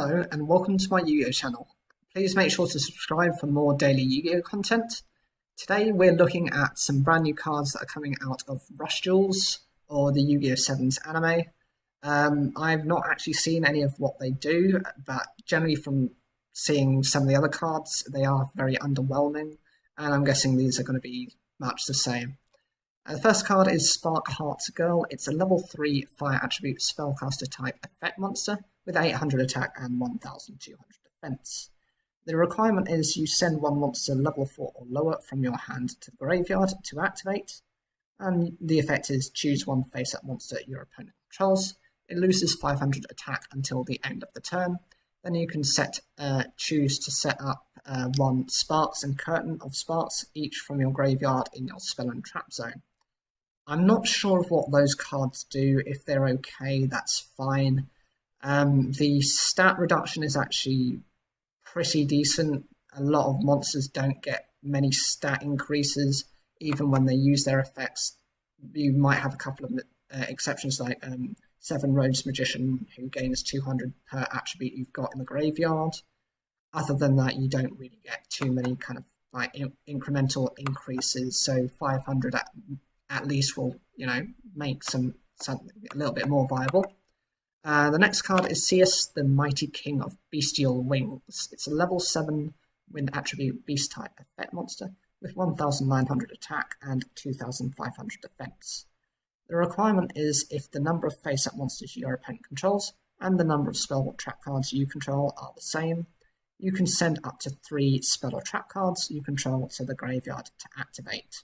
Hello and welcome to my Yu-Gi-Oh channel. Please make sure to subscribe for more daily Yu-Gi-Oh content. Today we're looking at some brand new cards that are coming out of Rush Duels or the Yu-Gi-Oh! 7's anime. I've not actually seen any of what they do, but generally from seeing some of the other cards, they are very underwhelming, and I'm guessing these are going to be much the same. The first card is Spark Heart Girl. It's a level 3 fire attribute spellcaster type effect monster with 800 attack and 1200 defense. The requirement is you send one monster level 4 or lower from your hand to the graveyard to activate, and the effect is choose one face-up monster your opponent controls. It loses 500 attack until the end of the turn. Then you can choose to set up one Sparks and Curtain of Sparks, each from your graveyard in your spell and trap zone. I'm not sure of what those cards do. If they're okay, that's fine. The stat reduction is actually pretty decent. A lot of monsters don't get many stat increases, even when they use their effects. You might have a couple of exceptions, like Seven Roads Magician, who gains 200 per attribute you've got in the graveyard. Other than that, you don't really get too many kind of like incremental increases. So 500 at least will, make something a little bit more viable. The next card is Seus, the Mighty King of Bestial Wings. It's a level 7 wind attribute beast type effect monster with 1900 attack and 2500 defense. The requirement is if the number of face-up monsters your opponent controls and the number of spell or trap cards you control are the same, you can send up to 3 spell or trap cards you control to the graveyard to activate.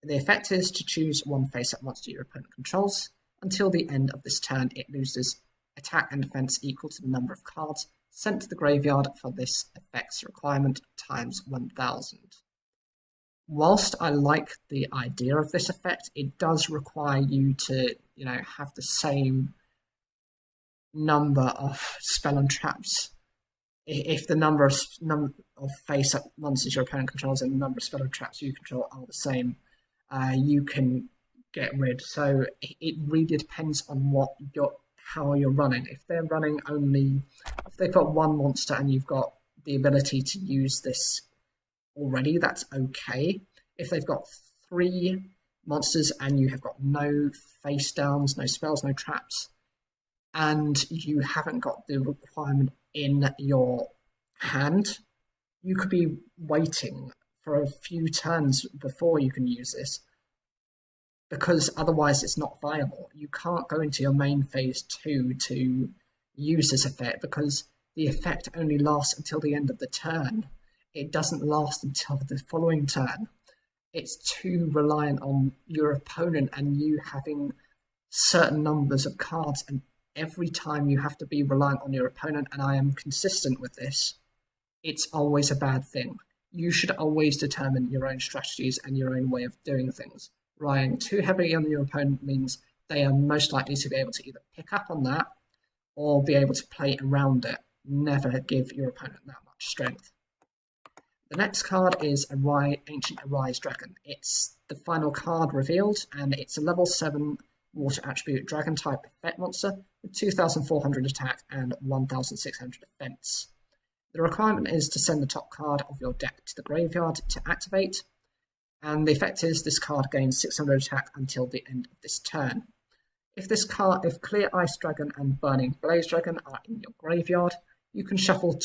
The effect is to choose one face-up monster your opponent controls. Until the end of this turn, it loses attack and defense equal to the number of cards sent to the graveyard for this effect's requirement times 1000. Whilst I like the idea of this effect, it does require you to, have the same number of spell and traps. If the number of face-up monsters your opponent controls and the number of spell and traps you control are the same, you can get rid. So it really depends on how you're running. If they're running if they've got one monster and you've got the ability to use this already, that's okay. If they've got 3 monsters and you have got no face downs, no spells, no traps, and you haven't got the requirement in your hand, you could be waiting for a few turns before you can use this, because otherwise it's not viable. You can't go into your main phase 2 to use this effect, because the effect only lasts until the end of the turn. It doesn't last until the following turn. It's too reliant on your opponent and you having certain numbers of cards, and every time you have to be reliant on your opponent, and I am consistent with this, it's always a bad thing. You should always determine your own strategies and your own way of doing things. Relying too heavily on your opponent means they are most likely to be able to either pick up on that or be able to play around it. Never give your opponent that much strength. The next card is Ancient Arise Dragon. It's the final card revealed, and it's a level 7 water attribute dragon type effect monster with 2400 attack and 1600 defense. The requirement is to send the top card of your deck to the graveyard to activate, and the effect is this card gains 600 attack until the end of this turn. If Clear Ice Dragon and Burning Blaze Dragon are in your graveyard, you can shuffle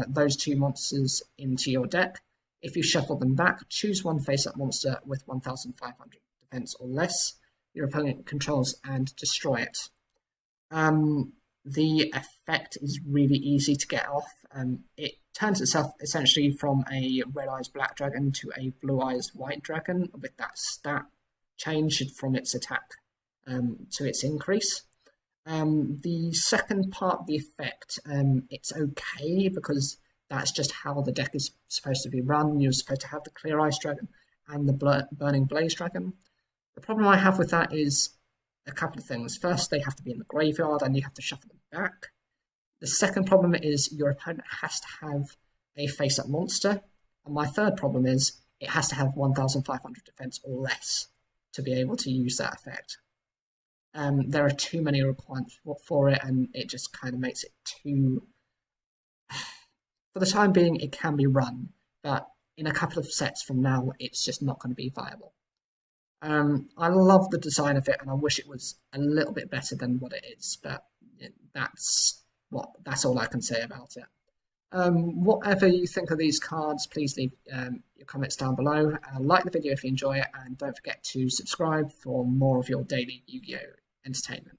those 2 monsters into your deck. If you shuffle them back, choose one face-up monster with 1500 defense or less your opponent controls and destroy it. The effect is really easy to get off. It turns itself essentially from a Red Eyes Black Dragon to a Blue Eyes White Dragon, with that stat changed from its attack to its increase. The second part of the effect, it's okay because that's just how the deck is supposed to be run. You're supposed to have the Clear Ice Dragon and the Burning Blaze Dragon. The problem I have with that is a couple of things. First, they have to be in the graveyard and you have to shuffle them back. The second problem is your opponent has to have a face-up monster. And my third problem is it has to have 1500 defense or less to be able to use that effect. There are too many requirements for it, and it just kind of makes it too For the time being, it can be run, but in a couple of sets from now, it's just not going to be viable. I love the design of it, and I wish it was a little bit better than what it is, but that's all I can say about it. Whatever you think of these cards, please leave your comments down below. Like the video if you enjoy it, and don't forget to subscribe for more of your daily Yu-Gi-Oh! Entertainment.